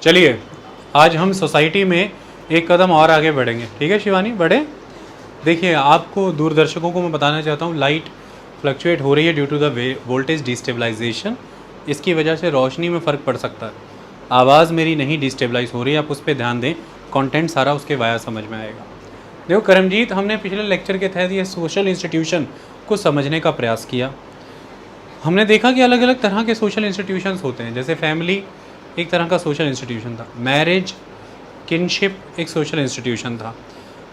चलिए आज हम सोसाइटी में एक कदम और आगे बढ़ेंगे। ठीक है शिवानी, बढ़े। देखिए, आपको दूरदर्शकों को मैं बताना चाहता हूँ, लाइट फ्लक्चुएट हो रही है due to the voltage destabilization. इसकी वजह से रोशनी में फ़र्क पड़ सकता है। आवाज़ मेरी नहीं डिस्टेबलाइज हो रही है, आप उस पर ध्यान दें, कंटेंट सारा उसके वाया समझ में आएगा। देखो करमजीत, हमने पिछले लेक्चर के तहत ये सोशल इंस्टीट्यूशन को समझने का प्रयास किया। हमने देखा कि अलग अलग तरह के सोशल इंस्टीट्यूशंस होते हैं। जैसे फैमिली एक तरह का सोशल इंस्टीट्यूशन था, मैरिज किनशिप एक सोशल इंस्टीट्यूशन था।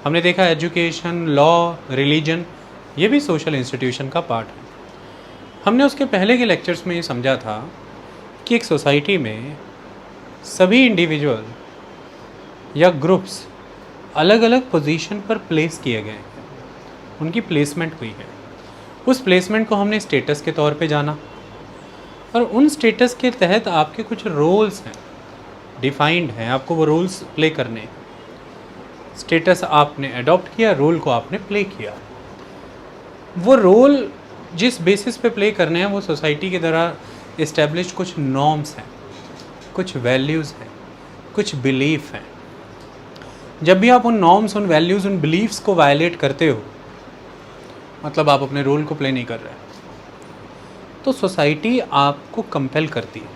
हमने देखा एजुकेशन, लॉ, रिलीजन, ये भी सोशल इंस्टीट्यूशन का पार्ट है। हमने उसके पहले के लेक्चर्स में ये समझा था कि एक सोसाइटी में सभी इंडिविजुअल या ग्रुप्स अलग अलग पोजीशन पर प्लेस किए गए हैं, उनकी प्लेसमेंट हुई है। उस प्लेसमेंट को हमने स्टेटस के तौर पे जाना, और उन स्टेटस के तहत आपके कुछ रोल्स हैं, डिफाइंड हैं, आपको वो रोल्स प्ले करने हैं। स्टेटस आपने अडॉप्ट किया, रोल को आपने प्ले किया। वो रोल जिस बेसिस पे प्ले करने हैं वो सोसाइटी के द्वारा इस्टेब्लिश कुछ नॉर्म्स हैं, कुछ वैल्यूज़ हैं, कुछ बिलीफ हैं। जब भी आप उन नॉर्म्स, उन वैल्यूज़, उन बिलीफ्स को वायलेट करते हो, मतलब आप अपने रोल को प्ले नहीं कर रहे, तो सोसाइटी आपको कंपेल करती है,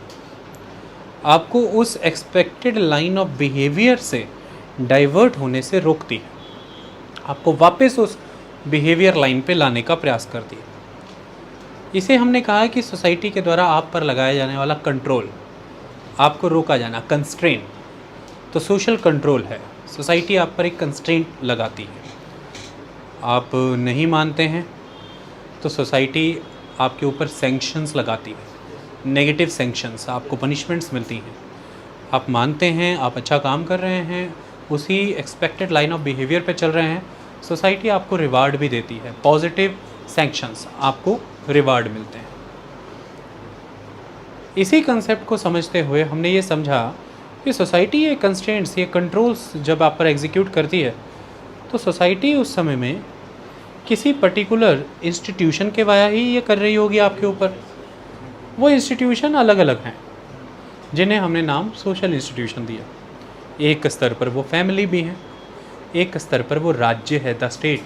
आपको उस एक्सपेक्टेड लाइन ऑफ बिहेवियर से डाइवर्ट होने से रोकती है, आपको वापस उस बिहेवियर लाइन पे लाने का प्रयास करती है। इसे हमने कहा है कि सोसाइटी के द्वारा आप पर लगाया जाने वाला कंट्रोल, आपको रोका जाना, कंस्ट्रेन। तो सोशल कंट्रोल है, सोसाइटी आप पर एक कंस्ट्रेंट लगाती है। आप नहीं मानते हैं तो सोसाइटी आपके ऊपर सैंक्शंस लगाती है, नेगेटिव सैंक्शंस, आपको पनिशमेंट्स मिलती हैं। आप मानते हैं, आप अच्छा काम कर रहे हैं, उसी एक्सपेक्टेड लाइन ऑफ बिहेवियर पे चल रहे हैं, सोसाइटी आपको रिवार्ड भी देती है, पॉजिटिव सैंक्शंस, आपको रिवार्ड मिलते हैं। इसी कंसेप्ट को समझते हुए हमने ये समझा कि सोसाइटी ये कंस्ट्रेंट्स, ये कंट्रोल्स जब आप पर एग्जीक्यूट करती है, तो सोसाइटी उस समय में किसी पर्टिकुलर इंस्टीट्यूशन के वाया ही ये कर रही होगी आपके ऊपर। वो इंस्टीट्यूशन अलग अलग हैं जिन्हें हमने नाम सोशल इंस्टीट्यूशन दिया। एक स्तर पर वो फैमिली भी हैं, एक स्तर पर वो राज्य है, द स्टेट,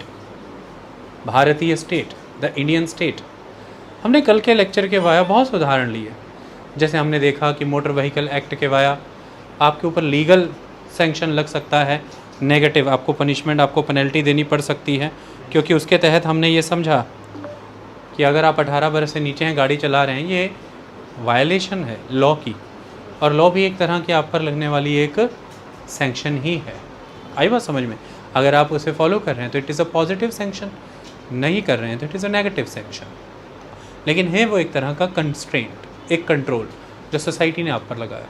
भारतीय स्टेट, द इंडियन स्टेट। हमने कल के लेक्चर के वाया बहुत उदाहरण लिए। जैसे हमने देखा कि मोटर व्हीकल एक्ट के वाया आपके ऊपर लीगल सैंक्शन लग सकता है, नेगेटिव, आपको पनिशमेंट, आपको पेनल्टी देनी पड़ सकती है, क्योंकि उसके तहत हमने ये समझा कि अगर आप 18 वर्ष से नीचे हैं, गाड़ी चला रहे हैं, ये वायलेशन है लॉ की, और लॉ भी एक तरह की आप पर लगने वाली एक सैंक्शन ही है। आई बात समझ में? अगर आप उसे फॉलो कर रहे हैं तो it is a positive sanction, नहीं कर रहे हैं तो it is a negative sanction. लेकिन है वो एक तरह का कंस्ट्रेंट, एक कंट्रोल जो सोसाइटी ने आप पर लगाया।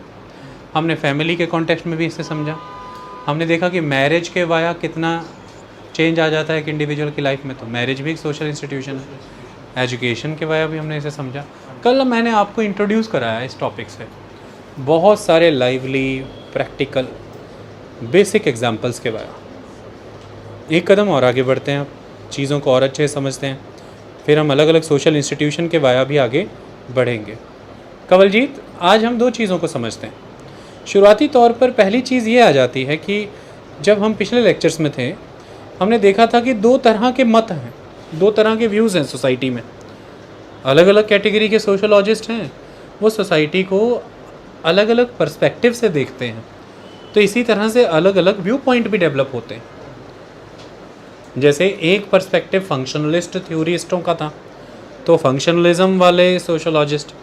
हमने फैमिली के कॉन्टेक्स्ट में भी इसे समझा। हमने देखा कि मैरिज के वाया कितना चेंज आ जाता है एक इंडिविजुअल की लाइफ में, तो मैरिज भी एक सोशल इंस्टीट्यूशन है। एजुकेशन के वाया भी हमने इसे समझा। कल मैंने आपको इंट्रोड्यूस कराया इस टॉपिक से बहुत सारे लाइवली, प्रैक्टिकल, बेसिक एग्जांपल्स के वाया। एक कदम और आगे बढ़ते हैं, चीज़ों को और अच्छे से समझते हैं, फिर हम अलग अलग सोशल इंस्टीट्यूशन के वाया भी आगे बढ़ेंगे। कंवलजीत, आज हम दो चीज़ों को समझते हैं। शुरुआती तौर पर पहली चीज़ ये आ जाती है कि जब हम पिछले लेक्चर्स में थे, हमने देखा था कि दो तरह के मत हैं, दो तरह के व्यूज़ हैं सोसाइटी में। अलग अलग कैटेगरी के सोशोलॉजिस्ट हैं, वो सोसाइटी को अलग अलग पर्सपेक्टिव से देखते हैं। तो इसी तरह से अलग अलग व्यू पॉइंट भी डेवलप होते हैं। जैसे एक पर्सपेक्टिव फंक्शनलिस्ट थ्योरिस्टों का था, तो फंक्शनलिज्म वाले सोशोलॉजिस्ट,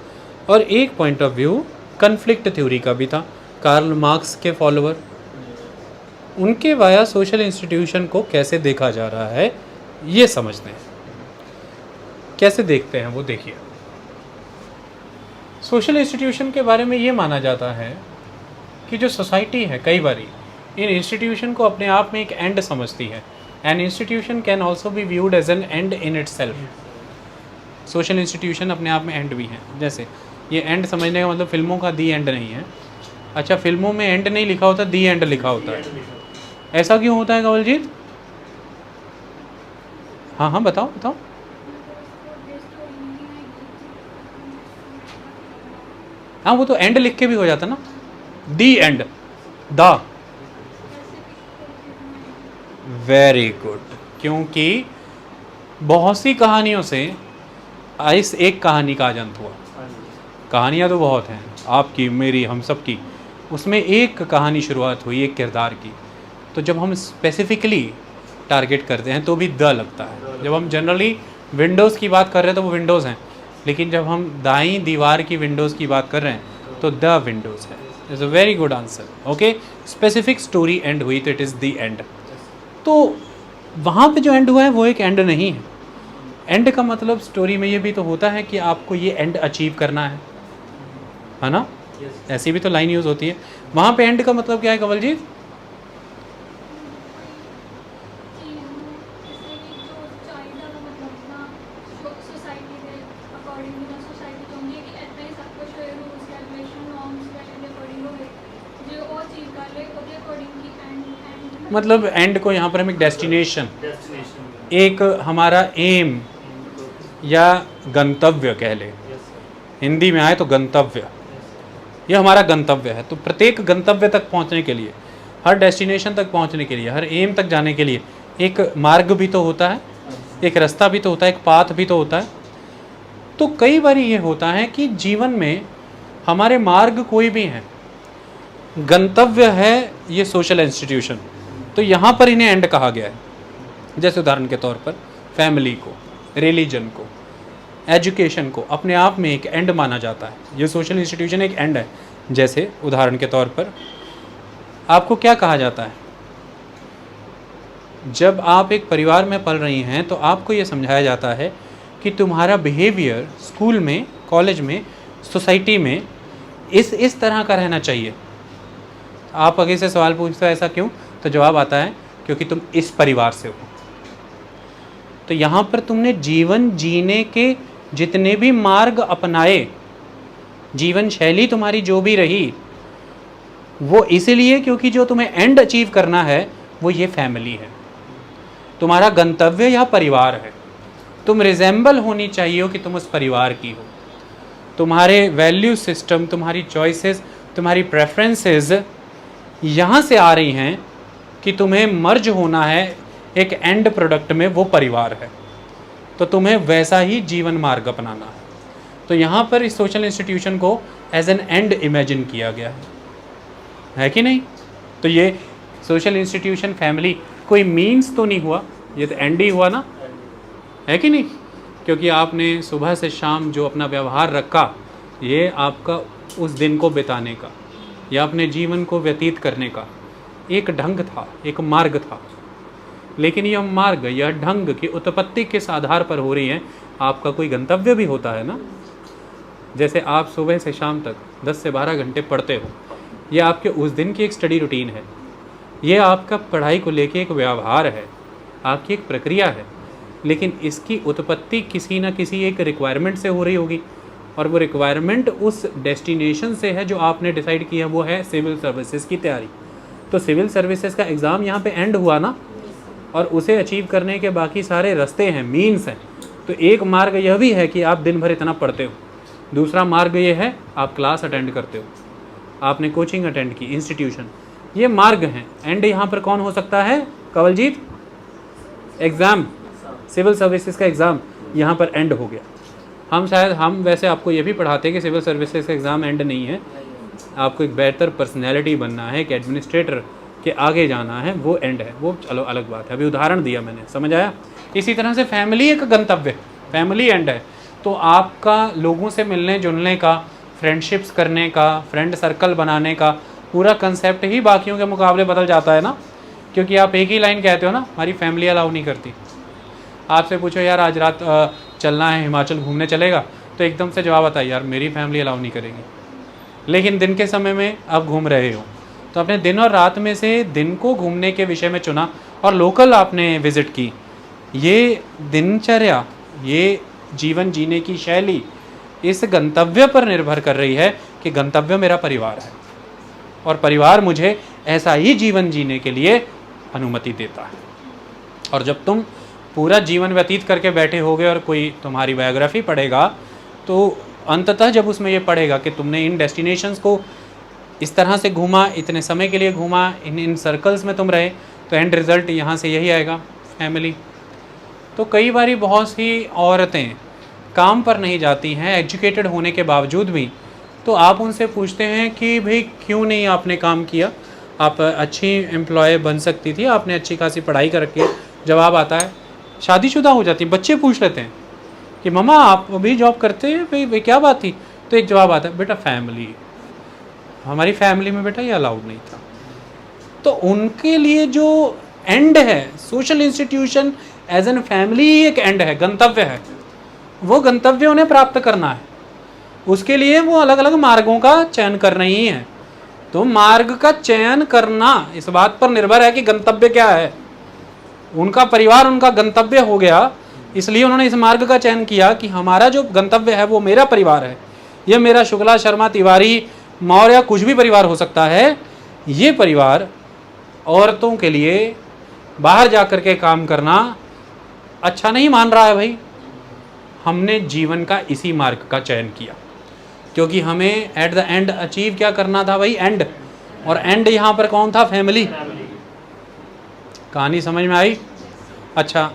और एक point of view conflict theory का भी था, कार्ल मार्क्स के फॉलोअर। उनके वाया सोशल इंस्टीट्यूशन को कैसे देखा जा रहा है ये समझते हैं। कैसे देखते हैं वो देखिए। सोशल इंस्टीट्यूशन के बारे में ये माना जाता है कि जो सोसाइटी है कई बारी इन इंस्टीट्यूशन को अपने आप में एक एंड समझती है। An institution can also be viewed as an end in इट सेल्फ। सोशल इंस्टीट्यूशन अपने आप में एंड भी हैं। जैसे ये एंड समझने का मतलब फिल्मों का दी एंड नहीं है। अच्छा, फिल्मों में एंड नहीं लिखा होता, दी एंड लिखा होता है। ऐसा क्यों होता है कंवलजीत? हाँ हाँ बताओ बताओ। हाँ, वो तो एंड लिख के भी हो जाता ना। दी एंड, द, वेरी गुड। क्योंकि बहुत सी कहानियों से इस एक कहानी का अंत हुआ। कहानियाँ तो बहुत हैं, आपकी, मेरी, हम सब की, उसमें एक कहानी शुरुआत हुई एक किरदार की। तो जब हम स्पेसिफिकली टारगेट करते हैं तो भी द लगता है। जब हम जनरली विंडोज़ की बात कर रहे हैं तो वो विंडोज़ हैं, लेकिन जब हम दाईं दीवार की विंडोज़ की बात कर रहे हैं तो द विंडोज़ है। Is a very good answer. Okay, specific story and हुई तो इट इज़ द एंड। तो वहाँ पे जो एंड हुआ है वो एक एंड नहीं है। एंड का मतलब स्टोरी में ये भी तो होता है कि आपको ये एंड अचीव करना है ना? ऐसी भी तो लाइन यूज़ होती है। वहाँ पे एंड का मतलब क्या है कवल जी? मतलब एंड को यहाँ पर हम एक डेस्टिनेशन, एक हमारा एम या गंतव्य कह ले, हिंदी में आए तो गंतव्य, ये हमारा गंतव्य है। तो प्रत्येक गंतव्य तक पहुँचने के लिए, हर डेस्टिनेशन तक पहुँचने के लिए, हर एम तक जाने के लिए एक मार्ग भी तो होता है, एक रास्ता भी तो होता है, एक पाथ भी तो होता है। तो कई बार ये होता है कि जीवन में हमारे मार्ग कोई भी हैं, गंतव्य है ये सोशल इंस्टीट्यूशन, तो यहाँ पर इन्हें एंड कहा गया है। जैसे उदाहरण के तौर पर फैमिली को, रिलीजन को, एजुकेशन को अपने आप में एक एंड माना जाता है। ये सोशल इंस्टीट्यूशन एक एंड है। जैसे उदाहरण के तौर पर आपको क्या कहा जाता है, जब आप एक परिवार में पल रही हैं तो आपको ये समझाया जाता है कि तुम्हारा बिहेवियर स्कूल में, कॉलेज में, सोसाइटी में इस तरह का रहना चाहिए। आप आगे से सवाल पूछते हो ऐसा क्यों, तो जवाब आता है क्योंकि तुम इस परिवार से हो। तो यहाँ पर तुमने जीवन जीने के जितने भी मार्ग अपनाए, जीवन शैली तुम्हारी जो भी रही, वो इसलिए क्योंकि जो तुम्हें एंड अचीव करना है वो ये फैमिली है, तुम्हारा गंतव्य या परिवार है। तुम रिजेंबल होनी चाहिए हो कि तुम उस परिवार की हो। तुम्हारे वैल्यू सिस्टम, तुम्हारी चॉइसेस, तुम्हारी प्रेफरेंसेस यहाँ से आ रही हैं कि तुम्हें मर्ज होना है एक एंड प्रोडक्ट में, वो परिवार है। तो तुम्हें वैसा ही जीवन मार्ग अपनाना है। तो यहाँ पर इस सोशल इंस्टीट्यूशन को एज एन एंड इमेजिन किया गया है कि नहीं? तो ये सोशल इंस्टीट्यूशन फैमिली कोई मीन्स तो नहीं हुआ, ये तो एंड ही हुआ ना, है कि नहीं? क्योंकि आपने सुबह से शाम जो अपना व्यवहार रखा, ये आपका उस दिन को बिताने का या अपने जीवन को व्यतीत करने का एक ढंग था, एक मार्ग था। लेकिन यह मार्ग, यह ढंग की उत्पत्ति किस आधार पर हो रही है? आपका कोई गंतव्य भी होता है ना। जैसे आप सुबह से शाम तक 10 से 12 घंटे पढ़ते हो, यह आपके उस दिन की एक स्टडी रूटीन है, यह आपका पढ़ाई को लेके एक व्यवहार है, आपकी एक प्रक्रिया है। लेकिन इसकी उत्पत्ति किसी न किसी एक रिक्वायरमेंट से हो रही होगी, और वो रिक्वायरमेंट उस डेस्टिनेशन से है जो आपने डिसाइड किया, वो है सिविल सर्विसेज की तैयारी। तो सिविल सर्विसेज का एग्ज़ाम यहाँ पे एंड हुआ ना, और उसे अचीव करने के बाकी सारे रास्ते हैं, मीन्स हैं। तो एक मार्ग यह भी है कि आप दिन भर इतना पढ़ते हो, दूसरा मार्ग ये है आप क्लास अटेंड करते हो, आपने कोचिंग अटेंड की, इंस्टीट्यूशन, ये मार्ग हैं। एंड यहाँ पर कौन हो सकता है कवलजीत? एग्ज़ाम, सिविल सर्विसेज का एग्ज़ाम यहाँ पर एंड हो गया। हम वैसे आपको ये भी पढ़ाते हैं कि सिविल सर्विसेज का एग्ज़ाम एंड नहीं है, आपको एक बेहतर पर्सनैलिटी बनना है, एक एडमिनिस्ट्रेटर के आगे जाना है, वो एंड है। वो चलो अलग बात है, अभी उदाहरण दिया मैंने, समझ आया? इसी तरह से फैमिली एक गंतव्य, फैमिली एंड है। तो आपका लोगों से मिलने जुलने का, फ्रेंडशिप्स करने का, फ्रेंड सर्कल बनाने का पूरा कंसेप्ट ही बाकियों के मुकाबले बदल जाता है ना। क्योंकि आप एक ही लाइन कहते हो ना, हमारी फैमिली अलाउ नहीं करती। आपसे पूछो यार आज रात चलना है हिमाचल घूमने, चलेगा? तो एकदम से जवाब आता है यार मेरी फैमिली अलाउ नहीं करेगी। लेकिन दिन के समय में आप घूम रहे हो, तो आपने दिन और रात में से दिन को घूमने के विषय में चुना और लोकल आपने विज़िट की। ये दिनचर्या, ये जीवन जीने की शैली इस गंतव्य पर निर्भर कर रही है कि गंतव्य मेरा परिवार है, और परिवार मुझे ऐसा ही जीवन जीने के लिए अनुमति देता है। और जब तुम पूरा जीवन व्यतीत करके बैठे होगे और कोई तुम्हारी बायोग्राफी पढ़ेगा, तो अंततः जब उसमें ये पढ़ेगा कि तुमने इन डेस्टिनेशंस को इस तरह से घूमा, इतने समय के लिए घूमा, इन सर्कल्स में तुम रहे, तो एंड रिज़ल्ट यहाँ से यही आएगा, फैमिली। तो कई बारी बहुत सी औरतें काम पर नहीं जाती हैं एजुकेटेड होने के बावजूद भी, तो आप उनसे पूछते हैं कि भाई क्यों नहीं आपने काम किया, आप अच्छी एम्प्लॉय बन सकती थी, आपने अच्छी खासी पढ़ाई कर रखी है। जवाब आता है, शादीशुदा हो जाती, बच्चे पूछ लेते हैं कि मम्मा आप अभी जॉब करते हैं, भाई क्या बात थी, तो एक जवाब आता है, बेटा फैमिली, हमारी फैमिली में बेटा ये अलाउड नहीं था। तो उनके लिए जो एंड है, social institution as an family एक एंड है, गंतव्य है, वो गंतव्य उन्हें प्राप्त करना है। उसके लिए वो अलग अलग मार्गों का चयन कर रही हैं। तो मार्ग का चयन करना इस बात पर निर्भर है कि गंतव्य क्या है। उनका परिवार उनका गंतव्य हो गया, इसलिए उन्होंने इस मार्ग का चयन किया कि हमारा जो गंतव्य है वो मेरा परिवार है, ये मेरा शुक्ला शर्मा तिवारी मौर्य कुछ भी परिवार हो सकता है। ये परिवार औरतों के लिए बाहर जाकर के काम करना अच्छा नहीं मान रहा है भाई। हमने जीवन का इसी मार्ग का चयन किया क्योंकि हमें एट द एंड अचीव क्या करना था भाई, एंड। और एंड यहाँ पर कौन था, फैमिली। कहानी समझ में आई? अच्छा,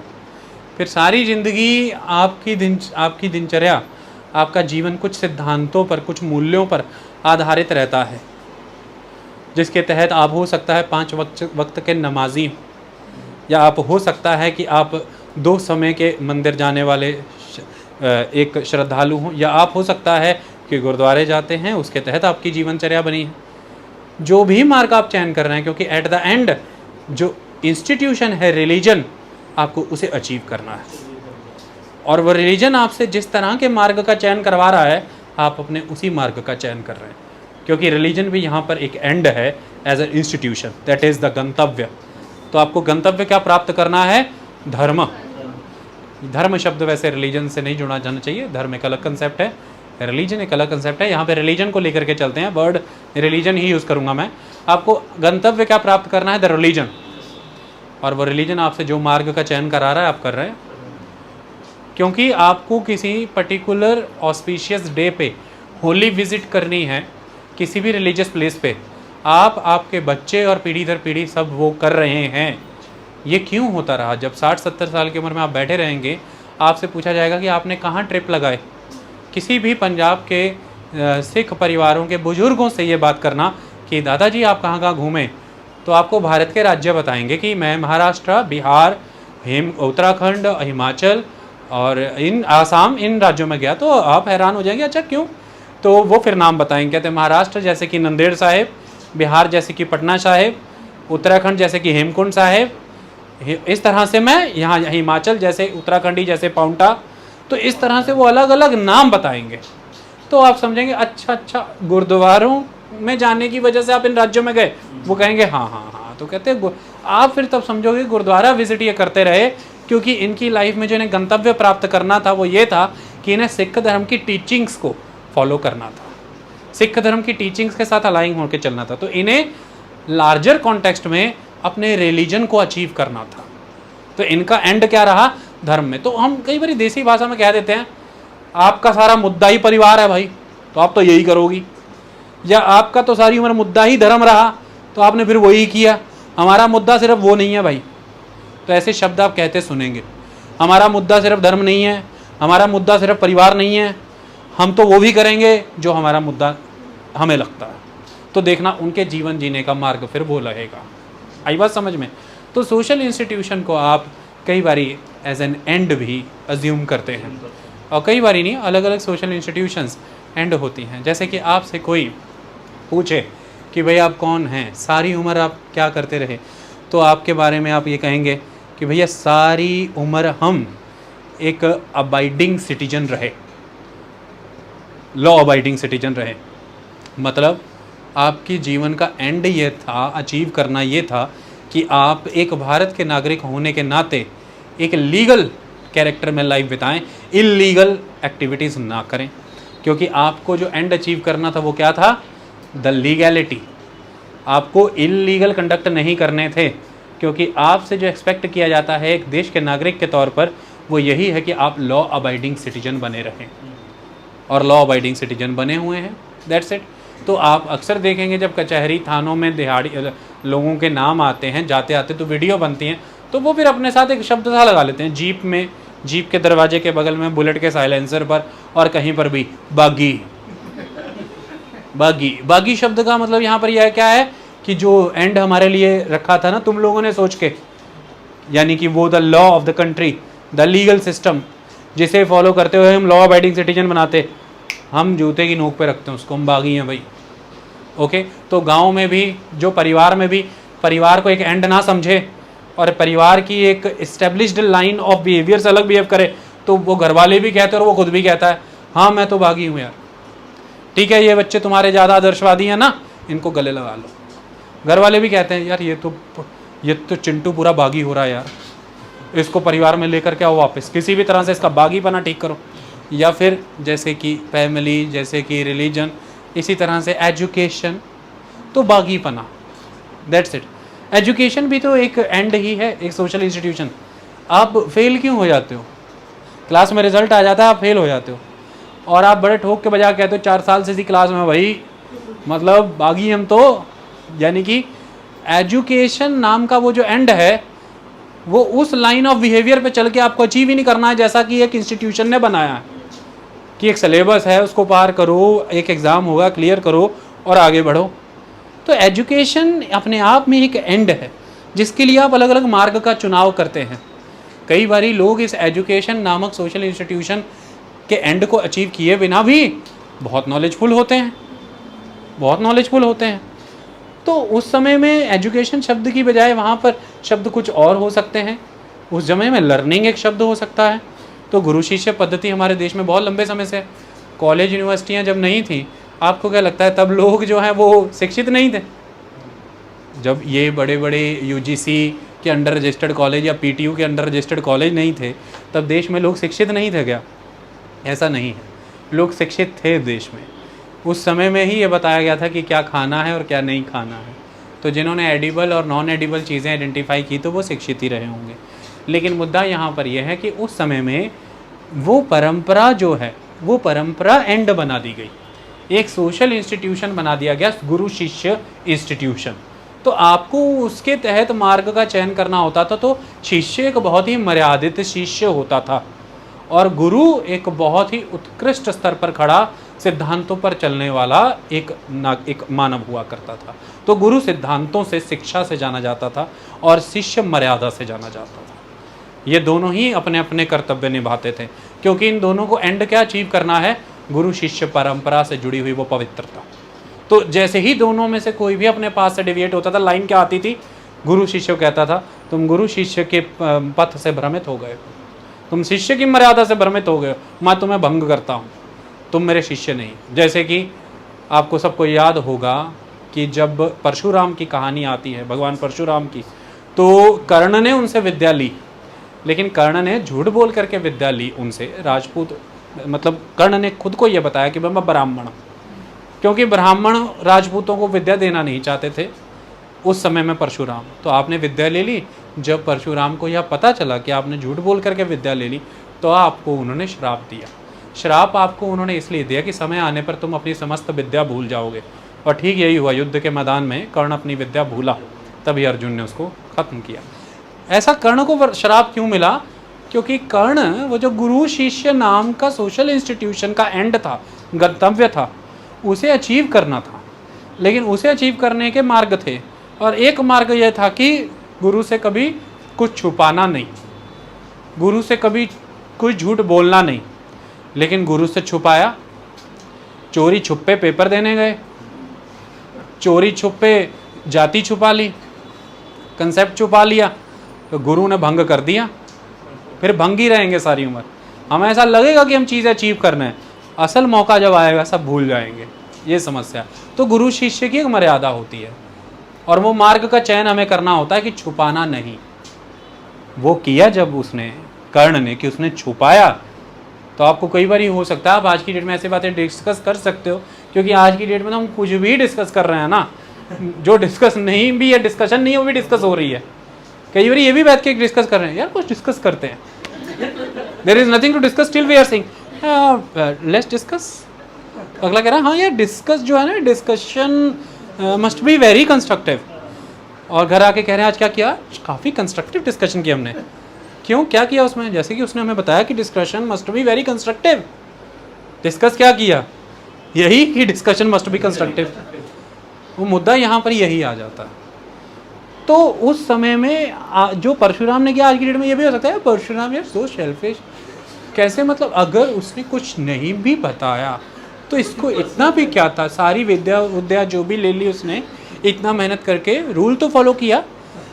फिर सारी ज़िंदगी आपकी दिनचर्या, आपका जीवन कुछ सिद्धांतों पर, कुछ मूल्यों पर आधारित रहता है, जिसके तहत आप हो सकता है 5 वक्त के नमाजी, या आप हो सकता है कि आप 2 समय के मंदिर जाने वाले एक श्रद्धालु हों, या आप हो सकता है कि गुरुद्वारे जाते हैं, उसके तहत आपकी जीवनचर्या बनी है। जो भी मार्ग आप चयन कर रहे हैं, क्योंकि एट द एंड जो इंस्टीट्यूशन है रिलीजन, आपको उसे अचीव करना है। और वो रिलीजन आपसे जिस तरह के मार्ग का चयन करवा रहा है, आप अपने उसी मार्ग का चयन कर रहे हैं, क्योंकि रिलीजन भी यहाँ पर एक एंड है as a institution, that is the गंतव्य। तो आपको गंतव्य क्या प्राप्त करना है, धर्म। धर्म शब्द वैसे रिलीजन से नहीं जुड़ा जाना चाहिए, धर्म एक अलग कंसेप्ट है, रिलीजन एक अलग कंसेप्ट है। यहाँ पे रिलीजन को लेकर के चलते हैं, वर्ड रिलीजन ही यूज़ करूँगा मैं। आपको गंतव्य क्या प्राप्त करना है, द रिलीजन। और वो रिलीजन आपसे जो मार्ग का चयन करा रहा है, आप कर रहे हैं, क्योंकि आपको किसी पर्टिकुलर ऑस्पिशियस डे पे होली विजिट करनी है, किसी भी रिलीजियस प्लेस पे। आप, आपके बच्चे और पीढ़ी दर पीढ़ी सब वो कर रहे हैं। ये क्यों होता रहा? जब 60-70 साल की उम्र में आप बैठे रहेंगे, आपसे पूछा जाएगा कि आपने कहाँ ट्रिप लगाए। किसी भी पंजाब के सिख परिवारों के बुजुर्गों से ये बात करना कि दादाजी आप कहाँ कहाँ घूमें, तो आपको भारत के राज्य बताएंगे कि मैं महाराष्ट्र, बिहार, उत्तराखंड, हिमाचल और आसाम, इन राज्यों में गया। तो आप हैरान हो जाएंगे, अच्छा क्यों? तो वो फिर नाम बताएंगे, कहते हैं महाराष्ट्र जैसे कि नंदेड़ साहिब, बिहार जैसे कि पटना साहिब, उत्तराखंड जैसे कि हेमकुंड साहिब, इस तरह से मैं यहाँ, हिमाचल जैसे उत्तराखंडी जैसे पाउंटा। तो इस तरह से वो अलग अलग नाम बताएंगे। तो आप समझेंगे अच्छा गुरुद्वारों में जाने की वजह से आप इन राज्यों में गए। वो कहेंगे हाँ। तो कहते हैं आप फिर तब समझोगे गुरुद्वारा विजिट ये करते रहे, क्योंकि इनकी लाइफ में जो इन्हें गंतव्य प्राप्त करना था वो ये था कि इन्हें सिख धर्म की टीचिंग्स को फॉलो करना था, सिख धर्म की टीचिंग्स के साथ अलाइन होकर चलना था। तो इन्हें लार्जर कॉन्टेक्स्ट में अपने रिलीजन को अचीव करना था। तो इनका एंड क्या रहा, धर्म में। तो हम कई बार देसी भाषा में कह देते हैं, आपका सारा मुद्दा ही परिवार है भाई, तो आप तो यही करोगी, या आपका तो सारी उम्र मुद्दा ही धर्म रहा, तो आपने फिर वही किया। हमारा मुद्दा सिर्फ वो नहीं है भाई। तो ऐसे शब्द आप कहते सुनेंगे, हमारा मुद्दा सिर्फ धर्म नहीं है, हमारा मुद्दा सिर्फ परिवार नहीं है, हम तो वो भी करेंगे जो हमारा मुद्दा हमें लगता है। तो देखना उनके जीवन जीने का मार्ग फिर वो रहेगा। आई बात समझ में? तो सोशल इंस्टीट्यूशन को आप कई बारी एज एन एंड भी अज्यूम करते हैं, और कई बारी नहीं, अलग अलग सोशल इंस्टीट्यूशंस एंड होती हैं। जैसे कि आपसे कोई पूछे कि भाई आप कौन हैं, सारी उम्र आप क्या करते रहे, तो आपके बारे में आप ये कहेंगे कि भैया सारी उम्र हम एक अबाइडिंग सिटीजन रहे, लॉ अबाइडिंग सिटीजन रहे। मतलब आपकी जीवन का एंड ये था, अचीव करना ये था कि आप एक भारत के नागरिक होने के नाते एक लीगल कैरेक्टर में लाइफ बिताएं, इल्लीगल एक्टिविटीज़ ना करें। क्योंकि आपको जो एंड अचीव करना था वो क्या था, द लीगैलिटी। आपको इल्लीगल कंडक्ट नहीं करने थे, क्योंकि आपसे जो एक्सपेक्ट किया जाता है एक देश के नागरिक के तौर पर, वो यही है कि आप लॉ अबाइडिंग सिटीजन बने रहें, और लॉ अबाइडिंग सिटीजन बने हुए हैं, दैट्स इट। तो आप अक्सर देखेंगे जब कचहरी थानों में दिहाड़ी लोगों के नाम आते हैं जाते आते तो वीडियो बनती हैं, तो वो फिर अपने साथ एक शब्द सा लगा लेते हैं। जीप में, जीप के दरवाजे के बगल में, बुलेट के साइलेंसर पर और कहीं पर भी बागी। बागी, बागी शब्द का मतलब यहाँ पर यह क्या है कि जो एंड हमारे लिए रखा था ना तुम लोगों ने सोच के, यानी कि वो the law of the country, the legal system, जिसे फॉलो करते हुए हम लॉ अबाइडिंग सिटीजन बनाते, हम जूते की नोक पे रखते हैं उसको, हम बागी हैं भाई। ओके, तो गांव में भी, जो परिवार में भी, परिवार को एक एंड ना समझे और परिवार की एक इस्टेब्लिश्ड लाइन ऑफ बिहेवियर से अलग बिहेव करे, तो वो घर वाले भी कहते हैं और वो खुद भी कहता है हाँ मैं तो बागी हूँ यार। ठीक है, ये बच्चे तुम्हारे ज़्यादा आदर्शवादी हैं ना, इनको गले लगा लो। घर वाले भी कहते हैं यार ये तो चिंटू पूरा बागी हो रहा है यार, इसको परिवार में लेकर के आओ वापस, किसी भी तरह से इसका बागीपना ठीक करो। या फिर जैसे कि फैमिली, जैसे कि रिलीजन, इसी तरह से एजुकेशन, तो बागीपना, दैट्स इट। एजुकेशन भी तो एक एंड ही है, एक सोशल इंस्टीट्यूशन। आप फेल क्यों हो जाते हो? क्लास में रिजल्ट आ जाता है, आप फेल हो जाते हो और आप बड़े ठोक के बजा कहते हो 4 साल से इसी क्लास में भाई, मतलब बागी हम तो। यानी कि एजुकेशन नाम का वो जो एंड है वो उस लाइन ऑफ बिहेवियर पे चल के आपको अचीव ही नहीं करना है जैसा कि एक इंस्टीट्यूशन ने बनाया है कि एक सिलेबस है उसको पार करो, एक एग्ज़ाम होगा क्लियर करो और आगे बढ़ो। तो एजुकेशन अपने आप में एक एंड है जिसके लिए आप अलग अलग मार्ग का चुनाव करते हैं। कई बारी लोग इस एजुकेशन नामक सोशल इंस्टीट्यूशन के एंड को अचीव किए बिना भी बहुत नॉलेजफुल होते हैं, बहुत नॉलेजफुल होते हैं। तो उस समय में एजुकेशन शब्द की बजाय वहाँ पर शब्द कुछ और हो सकते हैं। उस समय में लर्निंग एक शब्द हो सकता है। तो गुरु शिष्य पद्धति हमारे देश में बहुत लंबे समय से, कॉलेज यूनिवर्सिटियाँ जब नहीं थी, आपको क्या लगता है तब लोग जो हैं वो शिक्षित नहीं थे? जब ये बड़े बड़े यूजीसी के अंडर रजिस्टर्ड कॉलेज या पीटीयू के अंडर रजिस्टर्ड कॉलेज नहीं थे, तब देश में लोग शिक्षित नहीं थे क्या? ऐसा नहीं है, लोग शिक्षित थे देश में। उस समय में ही ये बताया गया था कि क्या खाना है और क्या नहीं खाना है। तो जिन्होंने एडिबल और नॉन एडिबल चीज़ें आइडेंटिफाई की तो वो शिक्षित ही रहे होंगे। लेकिन मुद्दा यहाँ पर यह है कि उस समय में वो परंपरा जो है वो परंपरा एंड बना दी गई, एक सोशल इंस्टीट्यूशन बना दिया गया, गुरु शिष्य इंस्टीट्यूशन। तो आपको उसके तहत मार्ग का चयन करना होता था। तो शिष्य एक बहुत ही मर्यादित शिष्य होता था और गुरु एक बहुत ही उत्कृष्ट स्तर पर खड़ा सिद्धांतों पर चलने वाला एक मानव हुआ करता था। तो गुरु सिद्धांतों से, शिक्षा से जाना जाता था और शिष्य मर्यादा से जाना जाता था। ये दोनों ही अपने अपने कर्तव्य निभाते थे क्योंकि इन दोनों को एंड क्या अचीव करना है? गुरु शिष्य परंपरा से जुड़ी हुई वो पवित्रता। तो जैसे ही दोनों में से कोई भी अपने पास से डिविएट होता था, लाइन क्या आती थी? गुरु शिष्य कहता था तुम गुरु शिष्य के पथ से भ्रमित हो गए, तुम शिष्य की मर्यादा से भ्रमित हो गए, मैं तुम्हें भंग करता हूँ, तुम मेरे शिष्य नहीं। जैसे कि आपको सबको याद होगा कि जब परशुराम की कहानी आती है, भगवान परशुराम की, तो कर्ण ने उनसे विद्या ली, लेकिन कर्ण ने झूठ बोल करके विद्या ली उनसे। राजपूत, मतलब कर्ण ने खुद को यह बताया कि मैं ब्राह्मण, क्योंकि ब्राह्मण राजपूतों को विद्या देना नहीं चाहते थे उस समय में परशुराम। तो आपने विद्या ले ली। जब परशुराम को यह पता चला कि आपने झूठ बोल करके विद्या ले ली, तो आपको उन्होंने श्राप दिया। श्राप आपको उन्होंने इसलिए दिया कि समय आने पर तुम अपनी समस्त विद्या भूल जाओगे। और ठीक यही हुआ, युद्ध के मैदान में कर्ण अपनी विद्या भूला, तभी अर्जुन ने उसको खत्म किया। ऐसा कर्ण को श्राप क्यों मिला? क्योंकि कर्ण वो जो गुरु शिष्य नाम का सोशल इंस्टीट्यूशन का एंड था, गंतव्य था, उसे अचीव करना था। लेकिन उसे अचीव करने के मार्ग थे और एक मार्ग यह था कि गुरु से कभी कुछ छुपाना नहीं, गुरु से कभी कुछ झूठ बोलना नहीं। लेकिन गुरु से छुपाया, चोरी छुपे पेपर देने गए, चोरी छुपे जाति छुपा ली, कंसेप्ट छुपा लिया, तो गुरु ने भंग कर दिया। फिर भंग ही रहेंगे सारी उम्र। हमें ऐसा लगेगा कि हम चीज़ अचीव करना है, असल मौका जब आएगा सब भूल जाएंगे। ये समस्या। तो गुरु शिष्य की एक मर्यादा होती है और वो मार्ग का चयन हमें करना होता है कि छुपाना नहीं। वो किया जब उसने, कर्ण ने, कि उसने छुपाया, तो आपको कई बार हो सकता है आप आज की डेट में ऐसी बातें डिस्कस कर सकते हो, क्योंकि आज की डेट में तो हम कुछ भी डिस्कस कर रहे हैं ना, जो डिस्कस नहीं भी है, डिस्कशन नहीं है, वो भी डिस्कस हो रही है। कई बार ये भी बैठ के डिस्कस कर रहे हैं, यार कुछ डिस्कस करते हैं, there is nothing to discuss, still we are saying let's discuss. अगला कह रहा है हाँ यार डिस्कस जो है ना, discussion must be very constructive. और घर आके कह रहे हैं आज क्या किया, काफ़ी कंस्ट्रक्टिव डिस्कशन किया हमने। क्यों, क्या किया उसमें? जैसे कि उसने हमें बताया कि discussion must be very constructive. Discuss क्या किया? यही कि डिस्कशन मस्ट बी कंस्ट्रक्टिव। वो मुद्दा यहाँ पर यही आ जाता है। तो उस समय में जो परशुराम ने किया, आज की डेट में ये भी हो सकता है परशुराम यार सो सेल्फिश। कैसे, मतलब अगर उसने कुछ नहीं भी बताया तो इसको इतना भी क्या था, सारी विद्या जो भी ले ली उसने, इतना मेहनत करके रूल तो फॉलो किया,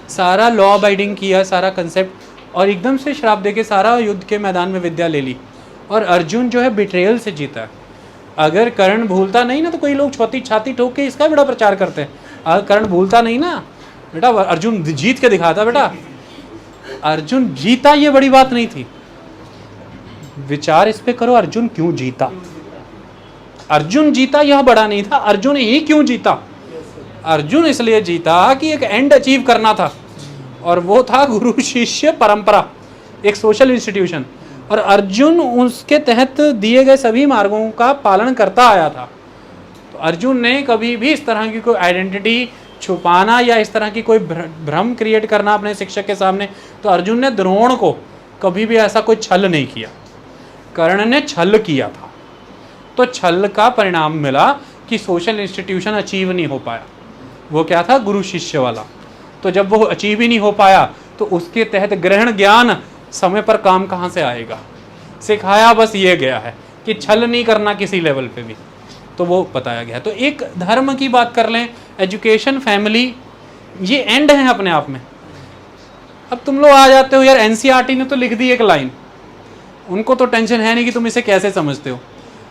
सारा लॉ अबाइडिंग किया, सारा कंसेप्ट, और एकदम से श्राप देके सारा युद्ध के मैदान में विद्या ले ली। और अर्जुन जो है बिट्रेयल से जीता है। अगर कर्ण भूलता नहीं ना, तो कोई लोग छाती ठोक के इसका बड़ा प्रचार करते हैं। अगर कर्ण भूलता नहीं ना बेटा, अर्जुन जीत के दिखाता बेटा। अर्जुन जीता ये बड़ी बात नहीं थी। विचार इस पे करो, अर्जुन क्यों जीता? अर्जुन जीता यह बड़ा नहीं था, अर्जुन ही क्यों जीता? अर्जुन इसलिए जीता कि एक एंड अचीव करना था, और वो था गुरु शिष्य परंपरा, एक सोशल इंस्टीट्यूशन। और अर्जुन उसके तहत दिए गए सभी मार्गों का पालन करता आया था। तो अर्जुन ने कभी भी इस तरह की कोई आइडेंटिटी छुपाना या इस तरह की कोई भ्रम क्रिएट करना अपने शिक्षक के सामने, तो अर्जुन ने द्रोण को कभी भी ऐसा कोई छल नहीं किया। कर्ण ने छल किया था, तो छल का परिणाम मिला कि सोशल इंस्टीट्यूशन अचीव नहीं हो पाया। वो क्या था, गुरु शिष्य वाला। तो जब वो अचीव ही नहीं हो पाया तो उसके तहत ग्रहण ज्ञान समय पर काम कहाँ से आएगा? सिखाया बस ये गया है कि छल नहीं करना किसी लेवल पे भी, तो वो बताया गया। तो एक धर्म की बात कर लें, एजुकेशन, फैमिली, ये एंड है अपने आप में। अब तुम लोग आ जाते हो यार, एनसीईआरटी ने तो लिख दी एक लाइन, उनको तो टेंशन है नहीं कि तुम इसे कैसे समझते हो।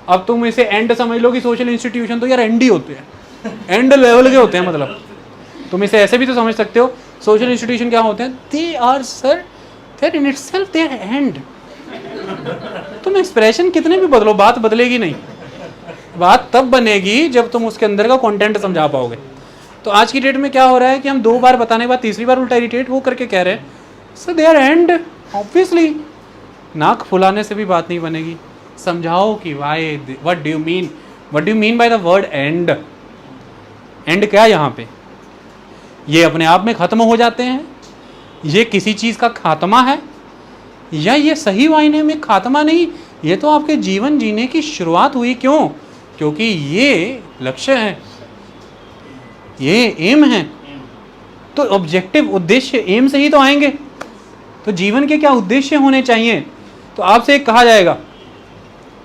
अब तुम इसे एंड समझ लो कि सोशल इंस्टीट्यूशन तो यार एंड ही होते हैं, एंड लेवल के होते हैं। मतलब तुम इसे ऐसे भी तो समझ सकते हो, सोशल इंस्टीट्यूशन क्या होते हैं, they are sir there in itself their end. तुम एक्सप्रेशन कितने भी बदलो, बात बदलेगी नहीं। बात तब बनेगी जब तुम उसके अंदर का कंटेंट समझा पाओगे। तो आज की डेट में क्या हो रहा है कि हम 2 बार बताने के बाद तीसरी बार उल्टा इरिटेट हो करके कह रहे हैं sir they are end. Obviously नाक फुलाने से भी बात नहीं बनेगी। समझाओ कि why, what do you mean by the word end. End क्या यहाँ पे? ये अपने आप में खत्म हो जाते हैं, ये किसी चीज का खात्मा है, या ये सही मायने में खात्मा नहीं, ये तो आपके जीवन जीने की शुरुआत हुई। क्यों? क्योंकि ये लक्ष्य है, ये एम है। तो ऑब्जेक्टिव, उद्देश्य एम से ही तो आएंगे। तो जीवन के क्या उद्देश्य होने चाहिए? तो आपसे एक कहा जाएगा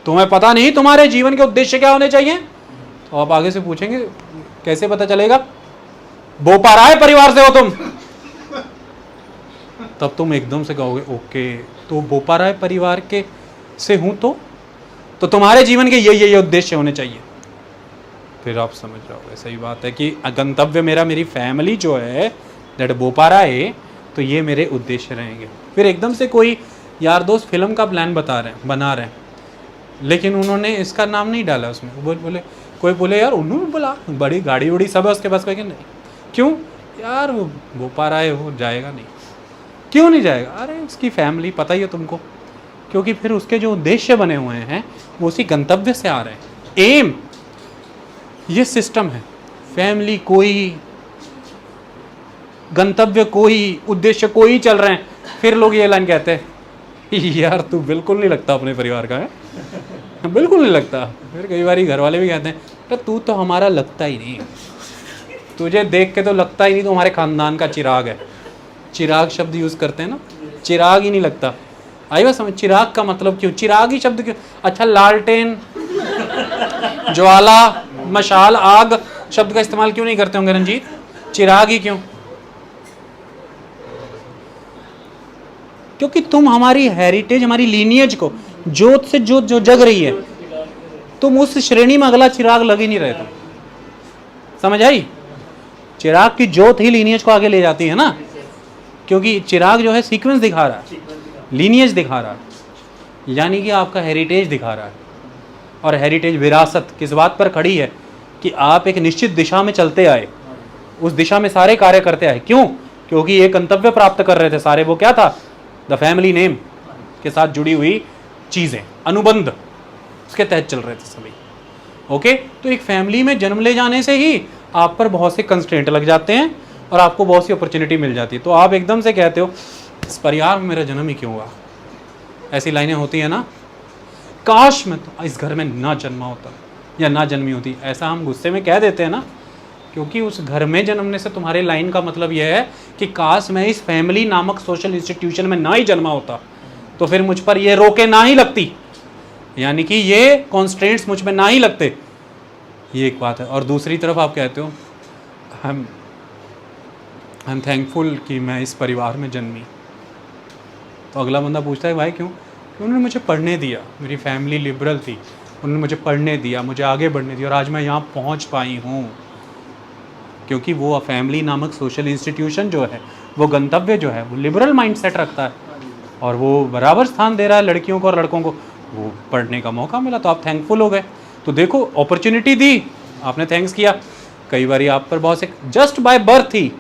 तुम्हें पता नहीं तुम्हारे जीवन के उद्देश्य क्या होने चाहिए, तो आप आगे से पूछेंगे कैसे पता चलेगा? बोपाराय परिवार से हो तुम, तब तुम एकदम से कहोगे ओके, तो बोपाराय परिवार के से हूं तो तुम्हारे जीवन के ये उद्देश्य होने चाहिए। फिर आप समझ जाओगे सही बात है कि गंतव्य मेरी फैमिली जो है दैट बोपाराय, तो ये मेरे उद्देश्य रहेंगे। फिर एकदम से कोई यार दोस्त फिल्म का प्लान बना रहे हैं, लेकिन उन्होंने इसका नाम नहीं डाला उसमें। बोले कोई बोले यार उन्होंने बोला बड़ी गाड़ी उड़ी सब है उसके पास, कहेंगे नहीं। क्यों यार, वो पा रहा है, वो जाएगा नहीं। क्यों नहीं जाएगा? अरे उसकी फैमिली, पता ही है तुमको, क्योंकि फिर उसके जो उद्देश्य बने हुए हैं वो उसी गंतव्य से आ रहे हैं। एम, ये सिस्टम है। फैमिली कोई, गंतव्य कोई, उद्देश्य कोई चल रहे हैं। फिर लोग ये लाइन कहते हैं यार तू बिल्कुल नहीं लगता अपने परिवार का है, बिल्कुल नहीं लगता। फिर कई बार घर वाले भी कहते हैं तो तू तो हमारा लगता ही नहीं, तुझे देख के तो लगता ही नहीं, तो हमारे खानदान का चिराग है। चिराग शब्द यूज़ करते हैं ना, चिराग ही नहीं लगता। आई बात समझ? चिराग का मतलब क्यों, चिराग ही शब्द क्यों? अच्छा लालटेन, ज्वाला, मशाल, आग शब्द का इस्तेमाल क्यों नहीं करते होंगे रंजीत? चिराग ही क्यों? क्योंकि तुम हमारी हेरिटेज, हमारी लीनियज को, जोत से जोत जो जग रही है, तुम उस श्रेणी में अगला चिराग लग ही नहीं रहे। तुम समझ आई? चिराग की जोत ही लीनियज को आगे ले जाती है ना, क्योंकि चिराग जो है सीक्वेंस दिखा रहा है, लीनियज दिखा रहा है, यानी कि आपका हेरिटेज दिखा रहा है। और हेरिटेज, विरासत किस बात पर खड़ी है कि आप एक निश्चित दिशा में चलते आए, उस दिशा में सारे कार्य करते आए। क्यों? क्योंकि एक गंतव्य प्राप्त कर रहे थे सारे। वो क्या था? द फैमिली नेम के साथ जुड़ी हुई चीज़ें, अनुबंध, उसके तहत चल रहे थे सभी। ओके, तो एक फैमिली में जन्म ले जाने से ही आप पर बहुत से कंस्ट्रेंट लग जाते हैं और आपको बहुत सी अपॉर्चुनिटी मिल जाती है। तो आप एकदम से कहते हो इस परिवार में मेरा जन्म ही क्यों हुआ। ऐसी लाइनें होती है ना, काश मैं तो इस घर में ना जन्मा होता या ना जन्मी होती, ऐसा हम गुस्से में कह देते हैं ना, क्योंकि उस घर में जन्मने से तुम्हारे लाइन का मतलब यह है कि काश मैं इस फैमिली नामक सोशल इंस्टीट्यूशन में ना ही जन्मा होता, तो फिर मुझ पर ये रोके ना ही लगती, यानी कि ये कॉन्स्ट्रेंट्स मुझ में ना ही लगते, ये एक बात है। और दूसरी तरफ आप कहते हो आई एम थैंकफुल कि मैं इस परिवार में जन्मी। तो अगला बंदा पूछता है भाई क्यों? कि उन्होंने मुझे पढ़ने दिया, मेरी फैमिली लिबरल थी, उन्होंने मुझे पढ़ने दिया, मुझे आगे बढ़ने दिया और आज मैं यहाँ पहुँच पाई हूँ। क्योंकि वो फैमिली नामक सोशल इंस्टीट्यूशन जो है, वो गंतव्य जो है, वो लिबरल माइंडसेट रखता है और वो बराबर स्थान दे रहा है लड़कियों को और लड़कों को। वो पढ़ने का मौका मिला तो आप थैंकफुल हो गए। तो देखो, अपॉर्चुनिटी दी, आपने थैंक्स किया। कई बार आप पर बहुत से जस्ट बाय बर्थ ही,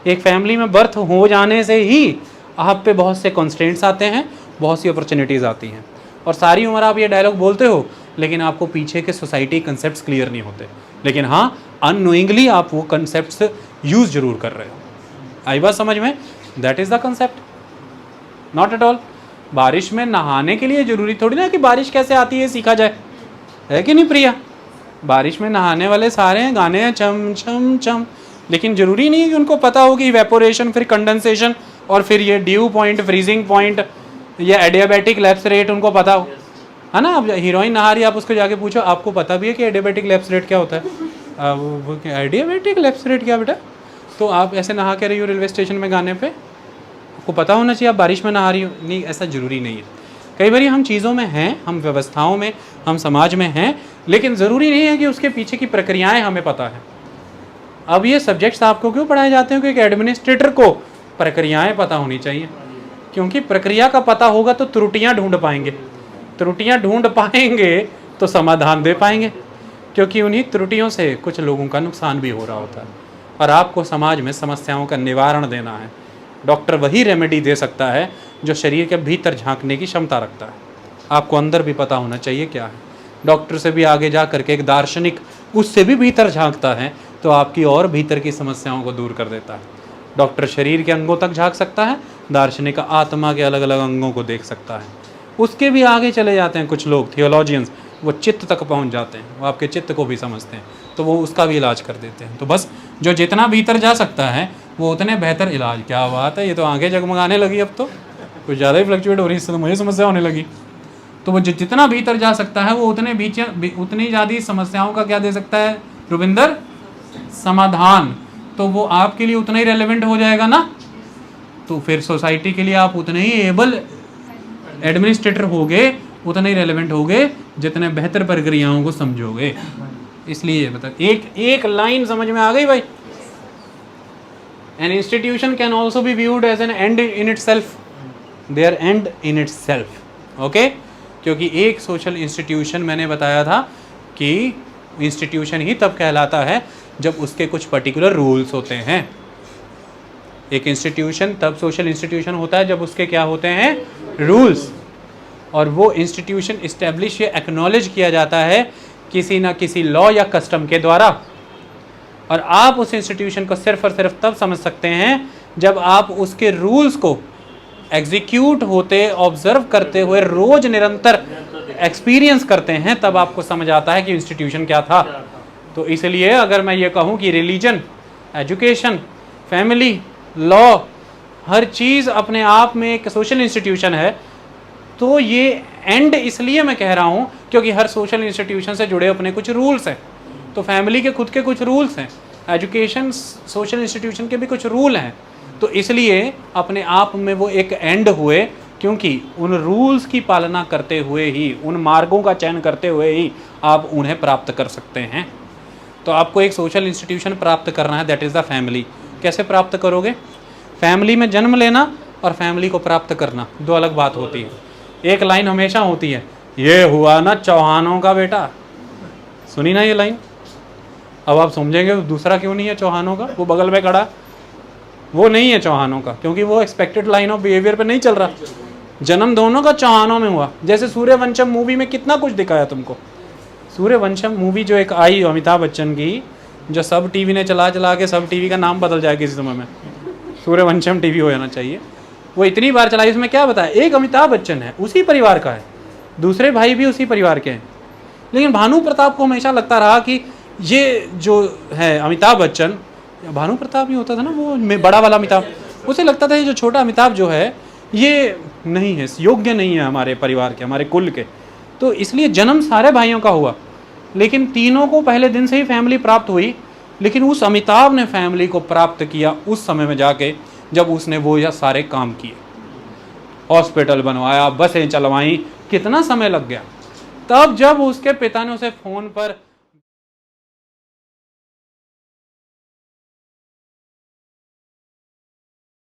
एक फैमिली में बर्थ हो जाने से ही आप पे बहुत से कॉन्स्टेंट्स आते हैं, बहुत सी अपॉर्चुनिटीज़ आती हैं। और सारी उम्र आप ये डायलॉग बोलते हो, लेकिन आपको पीछे के सोसाइटी कंसेप्ट्स क्लियर नहीं होते। लेकिन हाँ, अननोइंगली आप वो कंसेप्ट्स यूज़ जरूर कर रहे हो। आई बात समझ में? That is the concept, not at all. बारिश में नहाने के लिए ज़रूरी थोड़ी ना कि बारिश कैसे आती है सीखा जाए, है कि नहीं प्रिया? बारिश में नहाने वाले सारे गाने हैं चम चम चम, लेकिन ज़रूरी नहीं है कि उनको पता हो कि इवेपोरेशन, फिर कंडेंसेशन और फिर ये ड्यू पॉइंट, फ्रीजिंग पॉइंट या एडियाबैटिक लैप्स रेट उनको पता हो, है ना? अब हीरोइन नहा रही है, आप उसको जाके पूछो आपको पता भी है कि एडियाबैटिक लैप्स रेट क्या होता है? वो एडियाबैटिक लैप्स रेट क्या बेटा? तो आप ऐसे नहा के रही हो रेलवे स्टेशन में गाने पे, आपको पता होना चाहिए आप बारिश में नहा रही हो? नहीं, ऐसा ज़रूरी नहीं है। कई बार हम चीज़ों में हैं, हम व्यवस्थाओं में, हम समाज में हैं, लेकिन ज़रूरी नहीं है कि उसके पीछे की प्रक्रियाएं हमें पता है। अब ये सब्जेक्ट्स आपको क्यों पढ़ाए जाते हैं? क्योंकि एडमिनिस्ट्रेटर को प्रक्रियाएं पता होनी चाहिए, क्योंकि प्रक्रिया का पता होगा तो त्रुटियां ढूंढ पाएंगे, त्रुटियां ढूंढ पाएंगे तो समाधान दे पाएंगे, क्योंकि उन्हीं त्रुटियों से कुछ लोगों का नुकसान भी हो रहा होता है। और आपको समाज में समस्याओं का निवारण देना है। डॉक्टर वही रेमेडी दे सकता है जो शरीर के भीतर झांकने की क्षमता रखता है। आपको अंदर भी पता होना चाहिए क्या है। डॉक्टर से भी आगे जा करके एक दार्शनिक उससे भी भीतर झांकता है तो आपकी और भीतर की समस्याओं को दूर कर देता है। डॉक्टर शरीर के अंगों तक झांक सकता है, दार्शनिक आत्मा के अलग अलग अंगों को देख सकता है। उसके भी आगे चले जाते हैं कुछ लोग, थियोलॉजियंस, वो चित्त तक पहुंच जाते हैं, वो आपके चित्त को भी समझते हैं, तो वो उसका भी इलाज कर देते हैं। तो बस जो जितना भीतर जा सकता है वो उतने बेहतर इलाज। क्या बात है, ये तो आंखें जगमगाने लगी, अब तो कुछ ज़्यादा ही फ्लक्चुएट हो रही है, इससे तो मुझे समस्या होने लगी। तो वो जितना भीतर जा सकता है वो उतनी ज़्यादा समस्याओं का क्या दे सकता है रुविंदर? समाधान। तो वो आपके लिए उतना ही रेलेवेंट हो जाएगा ना, तो फिर सोसाइटी के लिए आप उतने ही एबल एडमिनिस्ट्रेटर होगे, उतने ही रेलेवेंट होगे जितने बेहतर प्रक्रियाओं को समझोगे। इसलिए बता, एक लाइन समझ में आ गई भाई? An institution can also be viewed as an end in itself, their end in itself, okay? क्योंकि एक सोशल इंस्टीट्यूशन मैंने बताया था कि इंस्टीट्यूशन ही तब कहलाता है जब उसके कुछ पर्टिकुलर रूल्स होते हैं। एक इंस्टीट्यूशन तब सोशल इंस्टीट्यूशन होता है जब उसके क्या होते हैं? रूल्स। और वो इंस्टीट्यूशन इस्टेब्लिश या एक्नॉलेज किया जाता है किसी ना किसी लॉ या कस्टम के द्वारा। और आप उस इंस्टीट्यूशन को सिर्फ और सिर्फ तब समझ सकते हैं जब आप उसके रूल्स को एग्जीक्यूट होते, ऑब्जर्व करते हुए, रोज निरंतर एक्सपीरियंस करते हैं, तब आपको समझ आता है कि इंस्टीट्यूशन क्या था। तो इसलिए अगर मैं ये कहूँ कि रिलीजन, एजुकेशन, फैमिली, लॉ, हर चीज़ अपने आप में एक सोशल इंस्टीट्यूशन है, तो ये एंड इसलिए मैं कह रहा हूँ क्योंकि हर सोशल इंस्टीट्यूशन से जुड़े अपने कुछ रूल्स हैं। तो फैमिली के खुद के कुछ रूल्स हैं, एजुकेशन सोशल इंस्टीट्यूशन के भी कुछ रूल हैं। तो इसलिए अपने आप में वो एक एंड हुए, क्योंकि उन रूल्स की पालना करते हुए ही, उन मार्गों का चयन करते हुए ही आप उन्हें प्राप्त कर सकते हैं। तो आपको एक सोशल इंस्टीट्यूशन प्राप्त करना है, दैट इज़ द फैमिली। कैसे प्राप्त करोगे? फैमिली में जन्म लेना और फैमिली को प्राप्त करना दो अलग बात होती है। एक लाइन हमेशा होती है, ये हुआ ना चौहानों का बेटा, सुनी ना ये लाइन? अब आप समझेंगे दूसरा क्यों नहीं है चौहानों का, वो बगल में खड़ा, वो नहीं है चौहानों का, क्योंकि वो एक्सपेक्टेड लाइन ऑफ बिहेवियर पे नहीं चल रहा। जन्म दोनों का चौहानों में हुआ। जैसे सूर्यवंशम मूवी में कितना कुछ दिखाया तुमको, सूर्यवंशम मूवी जो एक आई अमिताभ बच्चन की, जो सब टीवी ने चला चला के सब टीवी का नाम बदल जाए किसी समय में, सूर्यवंशम टीवी हो जाना चाहिए, वो इतनी बार चलाई। उसमें क्या बताया, एक अमिताभ बच्चन है, उसी परिवार का है, दूसरे भाई भी उसी परिवार के हैं, लेकिन भानु प्रताप को हमेशा लगता रहा कि ये जो है अमिताभ बच्चन, भानु प्रताप ही होता था ना वो बड़ा वाला अमिताभ, उसे लगता था ये जो छोटा अमिताभ जो है ये नहीं है, योग्य नहीं है हमारे परिवार के, हमारे कुल के। तो इसलिए जन्म सारे भाइयों का हुआ, लेकिन तीनों को पहले दिन से ही फैमिली प्राप्त हुई, लेकिन उस अमिताभ ने फैमिली को प्राप्त किया उस समय में जाके जब उसने वो यह सारे काम किए, हॉस्पिटल बनवाया, बसें चलवाई, कितना समय लग गया। तब जब उसके पिता ने उसे फ़ोन पर